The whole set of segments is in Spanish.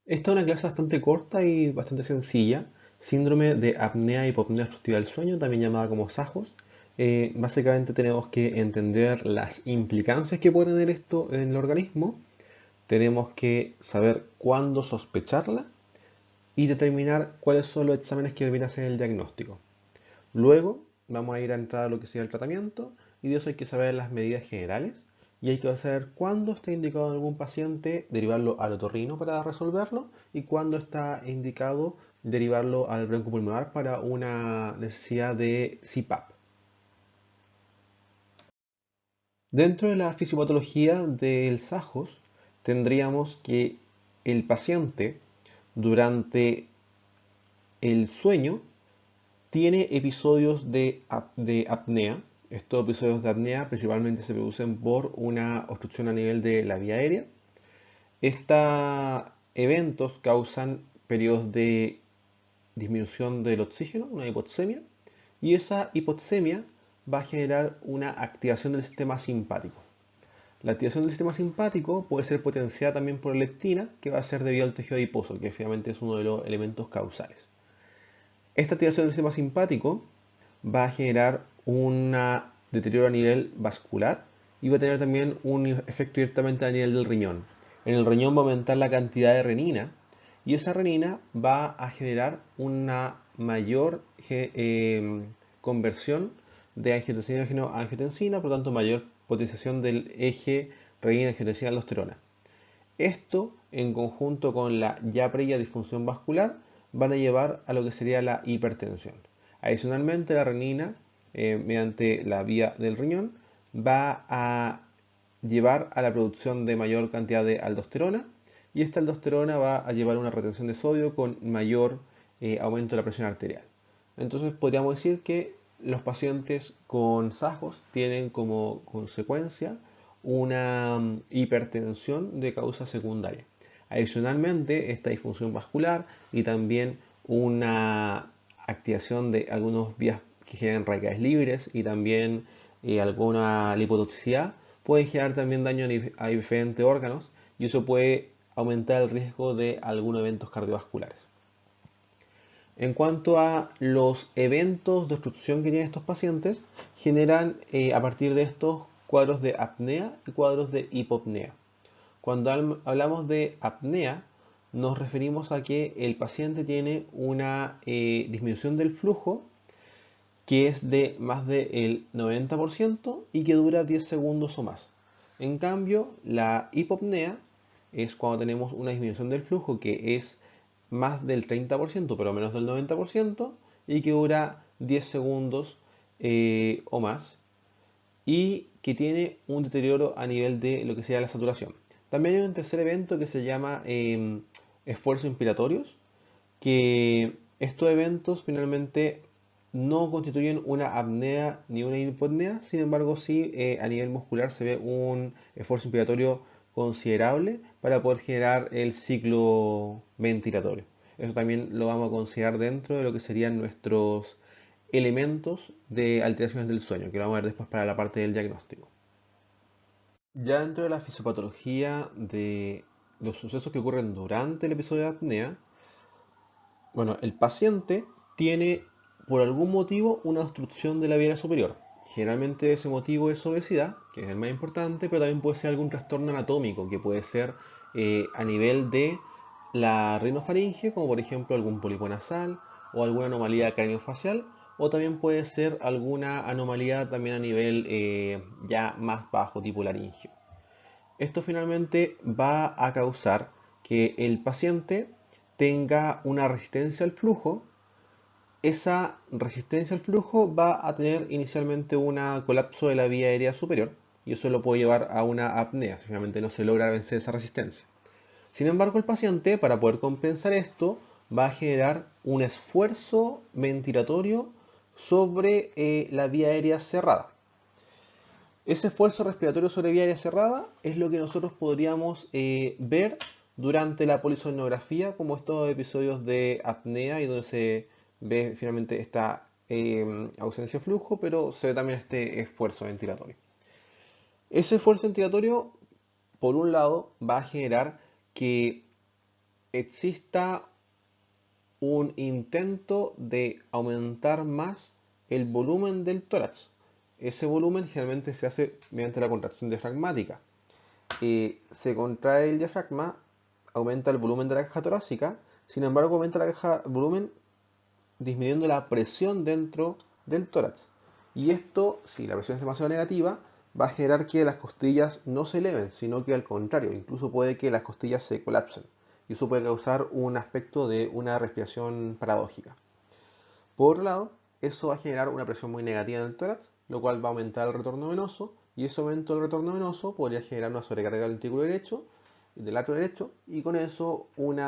Esta es una clase bastante corta y bastante sencilla. Síndrome de apnea hipopnea obstructiva del sueño, también llamada como SAJOS. Básicamente tenemos que entender las implicancias que puede tener esto en el organismo. Tenemos que saber cuándo sospecharla y determinar cuáles son los exámenes que deberían hacer el diagnóstico. Luego vamos a ir a entrar a lo que sea el tratamiento y de eso hay que saber las medidas generales y hay que saber cuándo está indicado en algún paciente derivarlo al otorrino para resolverlo y cuándo está indicado derivarlo al broncopulmonar para una necesidad de CPAP. Dentro de la fisiopatología del SAJOS tendríamos que el paciente durante el sueño tiene episodios de apnea. Estos episodios de apnea principalmente se producen por una obstrucción a nivel de la vía aérea. Estos eventos causan periodos de disminución del oxígeno, una hipoxemia, y esa hipoxemia va a generar una activación del sistema simpático. La activación del sistema simpático puede ser potenciada también por leptina, que va a ser debido al tejido adiposo, que finalmente es uno de los elementos causales. Esta activación del sistema simpático va a generar un deterioro a nivel vascular y va a tener también un efecto directamente a nivel del riñón. En el riñón va a aumentar la cantidad de renina y esa renina va a generar una mayor conversión de angiotensina a angiotensina, por lo tanto mayor potenciación del eje renina-angiotensina-aldosterona. Esto, en conjunto con la ya previa disfunción vascular, van a llevar a lo que sería la hipertensión. Adicionalmente, la renina, mediante la vía del riñón, va a llevar a la producción de mayor cantidad de aldosterona y esta aldosterona va a llevar a una retención de sodio con mayor aumento de la presión arterial. Entonces podríamos decir que los pacientes con SAJOS tienen como consecuencia una hipertensión de causa secundaria. Adicionalmente, esta disfunción vascular y también una activación de algunas vías que generan radicales libres y también alguna lipotoxicidad pueden generar también daño a diferentes órganos y eso puede aumentar el riesgo de algunos eventos cardiovasculares. En cuanto a los eventos de obstrucción que tienen estos pacientes, generan a partir de estos cuadros de apnea y cuadros de hipopnea. Cuando hablamos de apnea, nos referimos a que el paciente tiene una disminución del flujo que es de más del 90% y que dura 10 segundos o más. En cambio, la hipopnea es cuando tenemos una disminución del flujo que es más del 30%, pero menos del 90%, y que dura 10 segundos o más, y que tiene un deterioro a nivel de lo que sería la saturación. También hay un tercer evento que se llama esfuerzos inspiratorios, que estos eventos finalmente no constituyen una apnea ni una hipopnea, sin embargo sí a nivel muscular se ve un esfuerzo inspiratorio considerable para poder generar el ciclo ventilatorio. Eso también lo vamos a considerar dentro de lo que serían nuestros elementos de alteraciones del sueño, que lo vamos a ver después para la parte del diagnóstico. Ya dentro de la fisiopatología de los sucesos que ocurren durante el episodio de apnea, bueno, el paciente tiene por algún motivo una obstrucción de la vía superior. Generalmente ese motivo es obesidad, que es el más importante, pero también puede ser algún trastorno anatómico, que puede ser a nivel de la rinofaringe, como por ejemplo algún pólipo nasal o alguna anomalía craneofacial, o también puede ser alguna anomalía también a nivel ya más bajo, tipo laringio. Esto finalmente va a causar que el paciente tenga una resistencia al flujo. Esa resistencia al flujo va a tener inicialmente un colapso de la vía aérea superior y eso lo puede llevar a una apnea si finalmente no se logra vencer esa resistencia. Sin embargo, el paciente, para poder compensar esto, va a generar un esfuerzo ventilatorio sobre la vía aérea cerrada. Ese esfuerzo respiratorio sobre vía aérea cerrada es lo que nosotros podríamos ver durante la polisomnografía, como estos episodios de apnea y donde se ve finalmente esta ausencia de flujo, pero se ve también este esfuerzo ventilatorio. Ese esfuerzo ventilatorio, por un lado, va a generar que exista un intento de aumentar más el volumen del tórax. Ese volumen generalmente se hace mediante la contracción diafragmática. Se contrae el diafragma, aumenta el volumen de la caja torácica, sin embargo aumenta el volumen disminuyendo la presión dentro del tórax. Y esto, si la presión es demasiado negativa, va a generar que las costillas no se eleven, sino que al contrario, incluso puede que las costillas se colapsen. Y eso puede causar un aspecto de una respiración paradójica. Por otro lado, eso va a generar una presión muy negativa en el tórax, lo cual va a aumentar el retorno venoso, y ese aumento del retorno venoso podría generar una sobrecarga del ventrículo derecho, del atrio derecho, y con eso un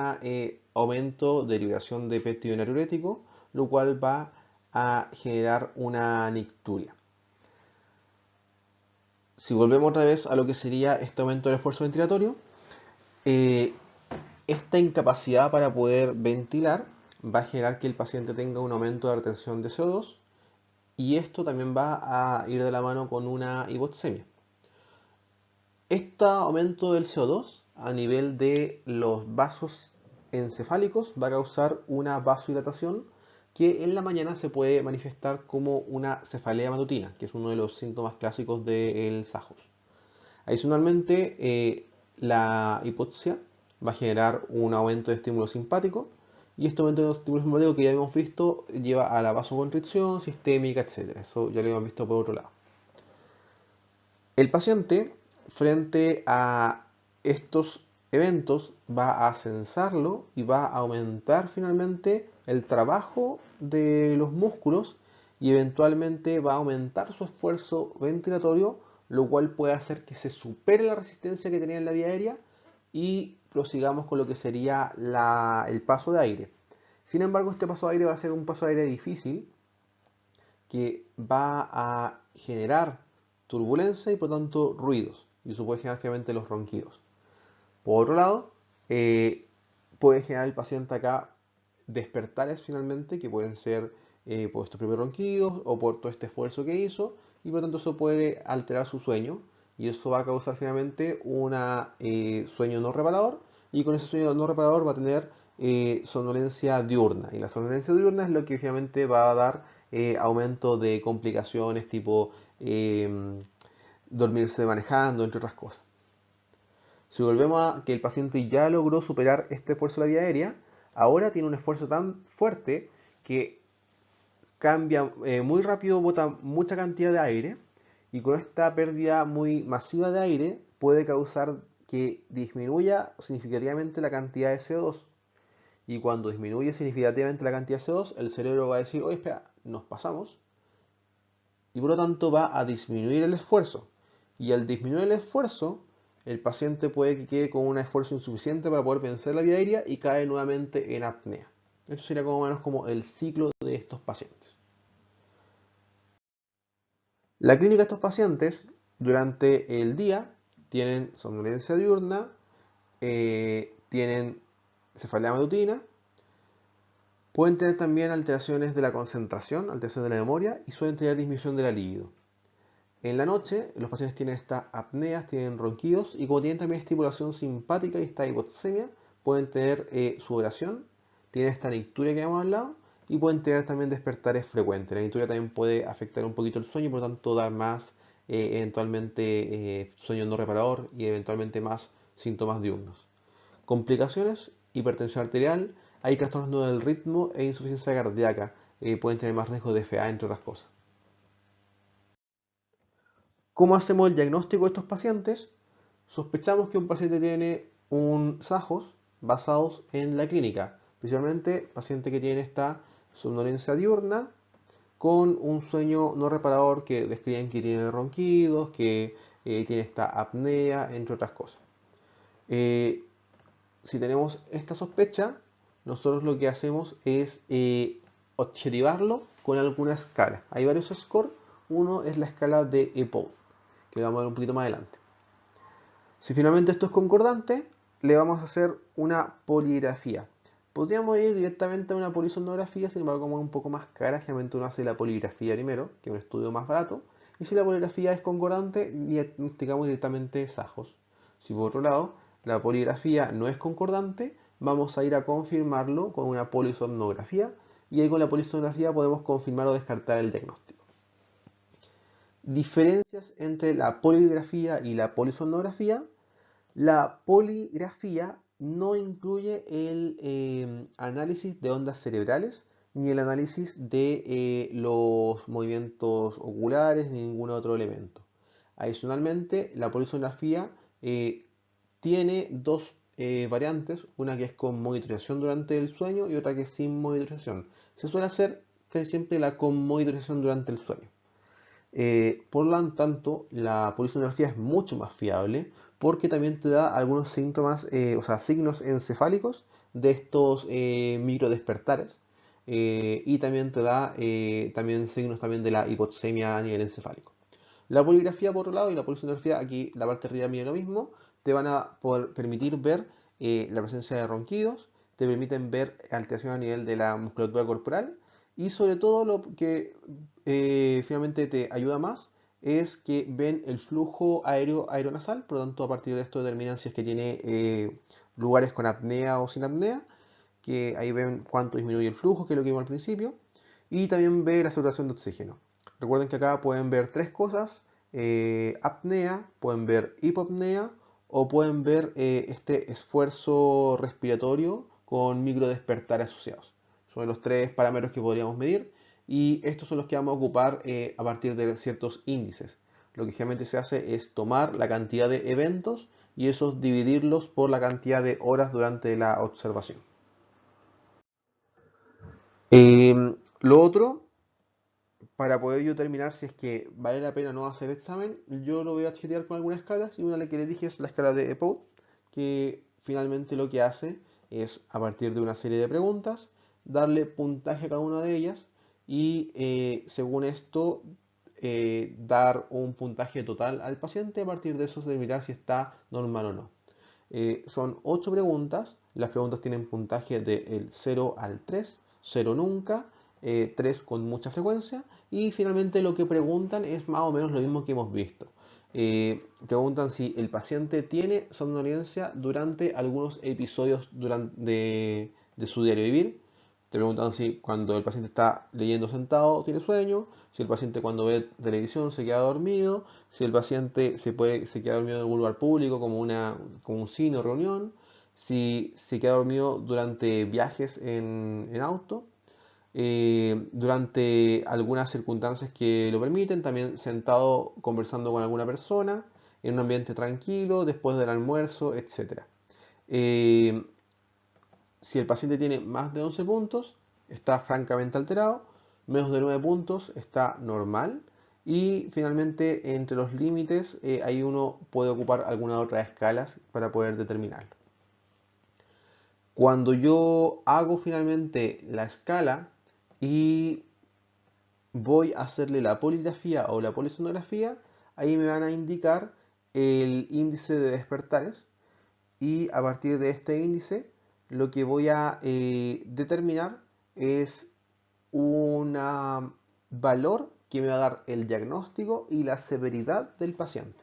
aumento de liberación de péptido natriurético, lo cual va a generar una nicturia. Si volvemos otra vez a lo que sería este aumento del esfuerzo ventilatorio, eh, esta incapacidad para poder ventilar va a generar que el paciente tenga un aumento de retención de CO2 y esto también va a ir de la mano con una hipoxemia. Este aumento del CO2 a nivel de los vasos encefálicos va a causar una vasodilatación que en la mañana se puede manifestar como una cefalea matutina, que es uno de los síntomas clásicos del SAJOS. Adicionalmente, la hipoxia va a generar un aumento de estímulo simpático y este aumento de estímulo simpático que ya hemos visto lleva a la vasoconstricción sistémica, etc. Eso ya lo hemos visto por otro lado. El paciente, frente a estos eventos, va a censarlo y va a aumentar finalmente el trabajo de los músculos y eventualmente va a aumentar su esfuerzo ventilatorio, lo cual puede hacer que se supere la resistencia que tenía en la vía aérea y prosigamos con lo que sería el paso de aire. Sin embargo, este paso de aire va a ser un paso de aire difícil que va a generar turbulencia y por tanto ruidos. Y eso puede generar finalmente los ronquidos. Por otro lado, puede generar el paciente acá despertares finalmente que pueden ser por estos primeros ronquidos o por todo este esfuerzo que hizo y por tanto eso puede alterar su sueño y eso va a causar finalmente un sueño no reparador y con ese sueño no reparador va a tener somnolencia diurna y la somnolencia diurna es lo que finalmente va a dar aumento de complicaciones tipo dormirse manejando, entre otras cosas. Si volvemos a que el paciente ya logró superar este esfuerzo de la vía aérea, ahora tiene un esfuerzo tan fuerte que cambia muy rápido, bota mucha cantidad de aire y con esta pérdida muy masiva de aire puede causar que disminuya significativamente la cantidad de CO2. Y cuando disminuye significativamente la cantidad de CO2, el cerebro va a decir, oye, espera, nos pasamos. Y por lo tanto va a disminuir el esfuerzo. Y al disminuir el esfuerzo, el paciente puede que quede con un esfuerzo insuficiente para poder vencer la vía aérea y cae nuevamente en apnea. Esto sería como menos como el ciclo de estos pacientes. La clínica de estos pacientes durante el día tienen somnolencia diurna, tienen cefalea matutina, pueden tener también alteraciones de la concentración, alteraciones de la memoria y suelen tener disminución de la libido. En la noche, los pacientes tienen estas apneas, tienen ronquidos y como tienen también estimulación simpática y esta hipoxemia, pueden tener sudoración, tienen esta nicturia que hemos hablado y pueden tener también despertares frecuentes. La nicturia también puede afectar un poquito el sueño y por lo tanto dar más eventualmente sueño no reparador y eventualmente más síntomas diurnos. Complicaciones, hipertensión arterial, hay trastornos del ritmo e insuficiencia cardíaca, pueden tener más riesgo de FA entre otras cosas. ¿Cómo hacemos el diagnóstico de estos pacientes? Sospechamos que un paciente tiene un SAJOS basados en la clínica, principalmente paciente que tiene esta somnolencia diurna con un sueño no reparador que describen que tiene ronquidos, que tiene esta apnea, entre otras cosas. Si tenemos esta sospecha, nosotros lo que hacemos es objetivarlo con alguna escala. Hay varios scores, uno es la escala de EPOW, que vamos a ver un poquito más adelante. Si finalmente esto es concordante, le vamos a hacer una poligrafía. Podríamos ir directamente a una polisonografía, sin embargo, como es un poco más cara, generalmente uno hace la poligrafía primero, que es un estudio más barato. Y si la poligrafía es concordante, diagnosticamos directamente SAJOS. Si por otro lado la poligrafía no es concordante, vamos a ir a confirmarlo con una polisomnografía y ahí con la polisomnografía podemos confirmar o descartar el diagnóstico. Diferencias entre la poligrafía y la polisomnografía. La poligrafía no incluye el análisis de ondas cerebrales ni el análisis de los movimientos oculares ni ningún otro elemento. Adicionalmente, la polisomnografía tiene dos variantes, una que es con monitorización durante el sueño y otra que es sin monitorización. Se suele hacer casi siempre la con monitorización durante el sueño. Por lo tanto, la polisomnografía es mucho más fiable porque también te da algunos síntomas, o sea, signos encefálicos de estos microdespertares y también te da también signos también de la hipoxemia a nivel encefálico. La poligrafía, por otro lado, y la polisomnografía, aquí la parte de arriba mide lo mismo, te van a poder permitir ver la presencia de ronquidos, te permiten ver alteración a nivel de la musculatura corporal y sobre todo lo que finalmente te ayuda más es que ven el flujo aéreo aeronasal, por lo tanto a partir de esto determinan si es que tiene lugares con apnea o sin apnea, que ahí ven cuánto disminuye el flujo, que es lo que vimos al principio, y también ve la saturación de oxígeno. Recuerden que acá pueden ver tres cosas, apnea, pueden ver hipopnea o pueden ver este esfuerzo respiratorio con microdespertares asociados. Son los tres parámetros que podríamos medir y estos son los que vamos a ocupar a partir de ciertos índices. Lo que generalmente se hace es tomar la cantidad de eventos y esos dividirlos por la cantidad de horas durante la observación. Lo otro, para poder yo determinar si es que vale la pena no hacer el examen, yo lo voy a chequear con algunas escalas y una de las que les dije es la escala de EPOD, que finalmente lo que hace es, a partir de una serie de preguntas, darle puntaje a cada una de ellas y según esto dar un puntaje total al paciente. A partir de eso determinar si está normal o no. Son 8 preguntas, las preguntas tienen puntaje del 0 al 3, 0 nunca, 3 con mucha frecuencia y finalmente lo que preguntan es más o menos lo mismo que hemos visto. Preguntan si el paciente tiene somnolencia durante algunos episodios de su diario vivir. Te preguntan si cuando el paciente está leyendo sentado tiene sueño, si el paciente cuando ve televisión se queda dormido, si el paciente se queda dormido en algún lugar público como un cine o reunión, si se queda dormido durante viajes en auto, durante algunas circunstancias que lo permiten, también sentado conversando con alguna persona, en un ambiente tranquilo, después del almuerzo, etc. Si el paciente tiene más de 11 puntos, está francamente alterado, menos de 9 puntos está normal y finalmente entre los límites ahí uno puede ocupar algunas otras escalas para poder determinarlo. Cuando yo hago finalmente la escala y voy a hacerle la poligrafía o la polisomnografía, ahí me van a indicar el índice de despertares y a partir de este índice lo que voy a determinar es un valor que me va a dar el diagnóstico y la severidad del paciente.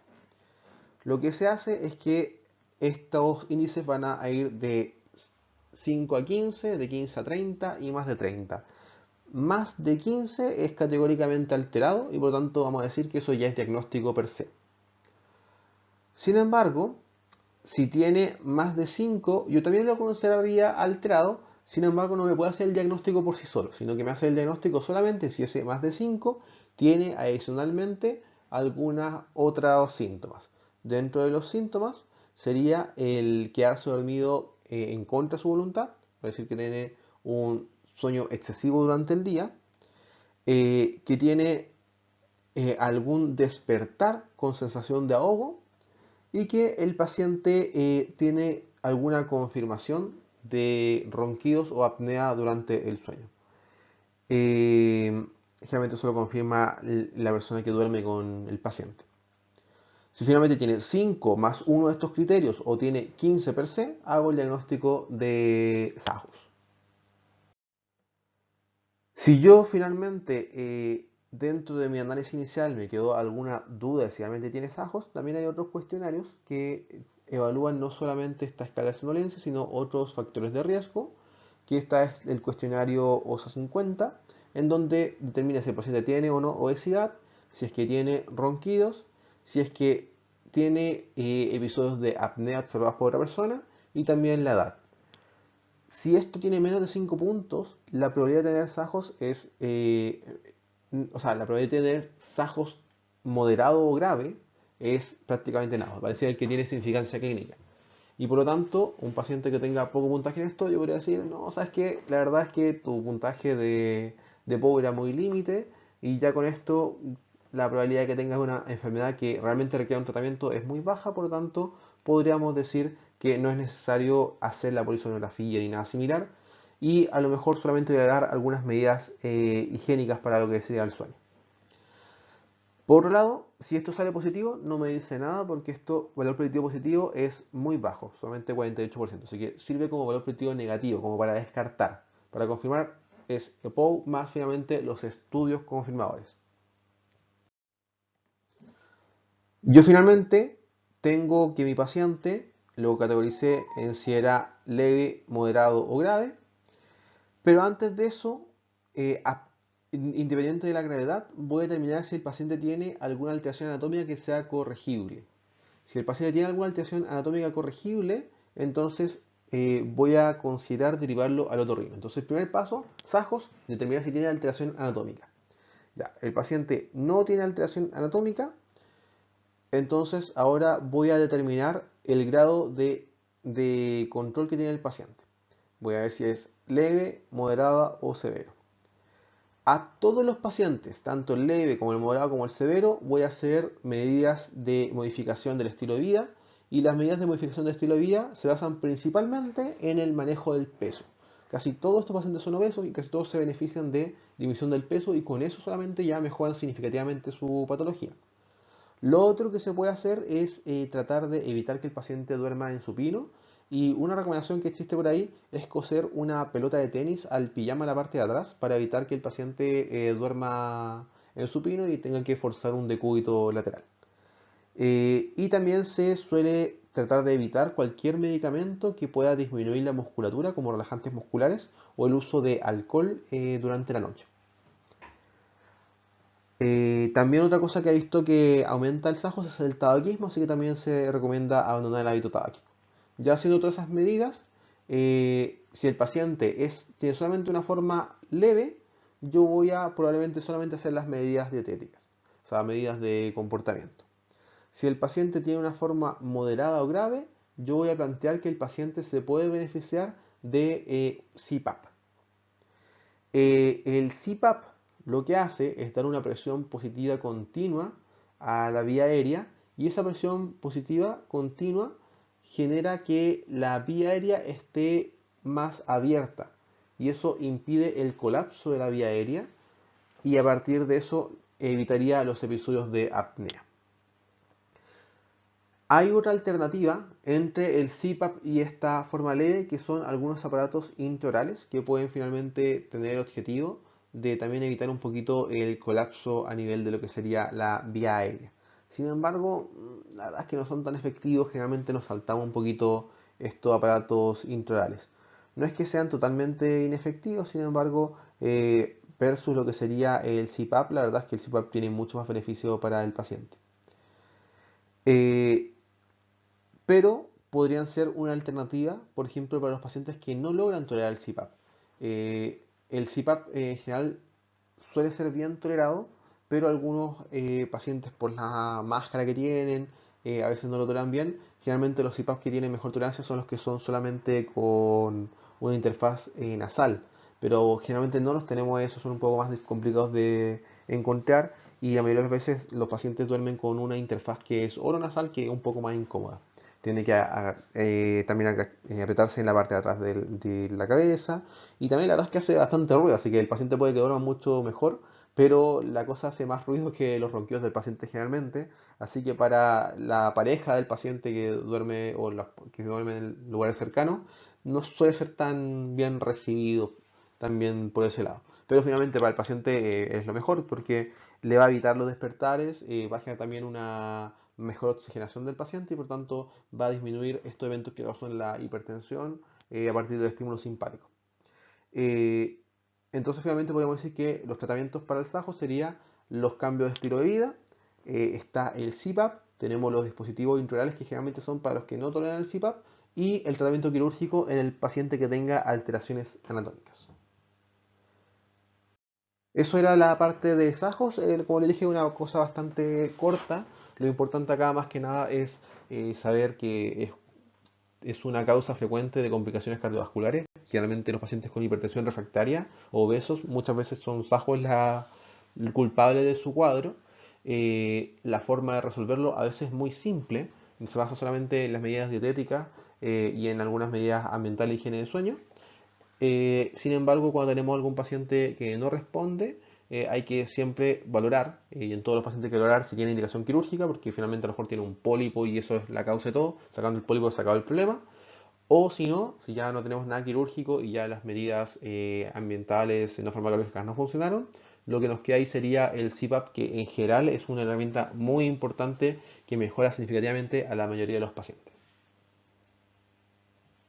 Lo que se hace es que estos índices van a ir de 5 a 15, de 15 a 30 y más de 30. Más de 15 es categóricamente alterado y por lo tanto vamos a decir que eso ya es diagnóstico per se. Sin embargo, si tiene más de 5, yo también lo consideraría alterado, sin embargo no me puede hacer el diagnóstico por sí solo, sino que me hace el diagnóstico solamente si ese más de 5 tiene adicionalmente algunas otros síntomas. Dentro de los síntomas sería el quedarse dormido en contra de su voluntad, es decir, que tiene un sueño excesivo durante el día, que tiene algún despertar con sensación de ahogo, y que el paciente tiene alguna confirmación de ronquidos o apnea durante el sueño. Generalmente eso lo confirma la persona que duerme con el paciente. Si finalmente tiene 5 más uno de estos criterios o tiene 15 per se, hago el diagnóstico de SAJOS. Si yo finalmente dentro de mi análisis inicial me quedó alguna duda de si realmente tiene SAJOS, también hay otros cuestionarios que evalúan no solamente esta escala de somnolencia, sino otros factores de riesgo, que está es el cuestionario OSA 50, en donde determina si el paciente tiene o no obesidad, si es que tiene ronquidos, si es que tiene episodios de apnea observados por otra persona y también la edad. Si esto tiene menos de 5 puntos, la probabilidad de tener SAJOS es, la probabilidad de tener SAJOS moderado o grave es prácticamente nada, parece el que tiene significancia clínica. Y por lo tanto, un paciente que tenga poco puntaje en esto, yo podría decir, no, sabes que la verdad es que tu puntaje de POW era muy límite y ya con esto la probabilidad de que tengas una enfermedad que realmente requiera un tratamiento es muy baja, por lo tanto podríamos decir que no es necesario hacer la polisonografía ni nada similar y a lo mejor solamente voy a dar algunas medidas higiénicas para lo que sería el sueño. Por otro lado, si esto sale positivo, no me dice nada porque esto, valor predictivo positivo, es muy bajo, solamente 48%. Así que sirve como valor predictivo negativo, como para descartar. Para confirmar es EPOW más finalmente los estudios confirmadores. Yo finalmente tengo que mi paciente lo categoricé en si era leve, moderado o grave. Pero antes de eso, independiente de la gravedad, voy a determinar si el paciente tiene alguna alteración anatómica que sea corregible. Si el paciente tiene alguna alteración anatómica corregible, entonces voy a considerar derivarlo al otorrino. Entonces, el primer paso, SAJOS, determinar si tiene alteración anatómica. Ya, el paciente no tiene alteración anatómica, entonces ahora voy a determinar el grado de control que tiene el paciente. Voy a ver si es leve, moderada o severo. A todos los pacientes, tanto el leve como el moderado como el severo, voy a hacer medidas de modificación del estilo de vida y las medidas de modificación del estilo de vida se basan principalmente en el manejo del peso. Casi todos estos pacientes son obesos y casi todos se benefician de disminución del peso y con eso solamente ya mejoran significativamente su patología. Lo otro que se puede hacer es tratar de evitar que el paciente duerma en supino y una recomendación que existe por ahí es coser una pelota de tenis al pijama a la parte de atrás para evitar que el paciente duerma en supino y tenga que forzar un decúbito lateral. Y también se suele tratar de evitar cualquier medicamento que pueda disminuir la musculatura como relajantes musculares o el uso de alcohol durante la noche. También otra cosa que ha visto que aumenta el SAJOS es el tabaquismo, así que también se recomienda abandonar el hábito tabáquico. Ya haciendo todas esas medidas, si el paciente tiene solamente una forma leve, yo voy a probablemente solamente hacer las medidas dietéticas, o sea, medidas de comportamiento. Si el paciente tiene una forma moderada o grave, yo voy a plantear que el paciente se puede beneficiar de CPAP. El CPAP lo que hace es dar una presión positiva continua a la vía aérea y esa presión positiva continua genera que la vía aérea esté más abierta y eso impide el colapso de la vía aérea y a partir de eso evitaría los episodios de apnea. Hay otra alternativa entre el CPAP y esta forma leve que son algunos aparatos intraorales que pueden finalmente tener el objetivo de también evitar un poquito el colapso a nivel de lo que sería la vía aérea. Sin embargo, la verdad es que no son tan efectivos, generalmente nos saltamos un poquito estos aparatos intraorales. No es que sean totalmente inefectivos, sin embargo, versus lo que sería el CPAP, la verdad es que el CPAP tiene mucho más beneficio para el paciente. Eh, pero podrían ser una alternativa, por ejemplo, para los pacientes que no logran tolerar el CPAP. El CPAP en general suele ser bien tolerado, pero algunos pacientes por la máscara que tienen, a veces no lo toleran bien. Generalmente los CPAP que tienen mejor tolerancia son los que son solamente con una interfaz nasal, pero generalmente no los tenemos esos, son un poco más complicados de encontrar y la mayoría de las veces los pacientes duermen con una interfaz que es oronasal que es un poco más incómoda. Tiene que también apretarse en la parte de atrás de la cabeza y también la verdad es que hace bastante ruido, así que el paciente puede que duerma mucho mejor, pero la cosa hace más ruido que los ronquidos del paciente generalmente, así que para la pareja del paciente que duerme o que duerme en lugares cercanos, no suele ser tan bien recibido también por ese lado. Pero finalmente para el paciente es lo mejor porque le va a evitar los despertares, va a generar también una mejor oxigenación del paciente y por tanto va a disminuir estos eventos que causan la hipertensión a partir del estímulo simpático. Eh, entonces finalmente podemos decir que los tratamientos para el SAJO serían los cambios de estilo de vida, está el CPAP, tenemos los dispositivos intraorales que generalmente son para los que no toleran el CPAP y el tratamiento quirúrgico en el paciente que tenga alteraciones anatómicas. Eso era la parte de SAJOS, como les dije, una cosa bastante corta. Lo importante acá más que nada es saber que es una causa frecuente de complicaciones cardiovasculares. Generalmente los pacientes con hipertensión refractaria o obesos, muchas veces son SAJOS el culpable de su cuadro. La forma de resolverlo a veces es muy simple, se basa solamente en las medidas dietéticas y en algunas medidas ambientales y higiene de sueño. Sin embargo, cuando tenemos algún paciente que no responde, hay que siempre valorar, y en todos los pacientes hay que valorar si tiene indicación quirúrgica, porque finalmente a lo mejor tiene un pólipo y eso es la causa de todo. Sacando el pólipo se acaba el problema. O si no, si ya no tenemos nada quirúrgico y ya las medidas ambientales no farmacológicas no funcionaron, lo que nos queda ahí sería el CPAP, que en general es una herramienta muy importante que mejora significativamente a la mayoría de los pacientes.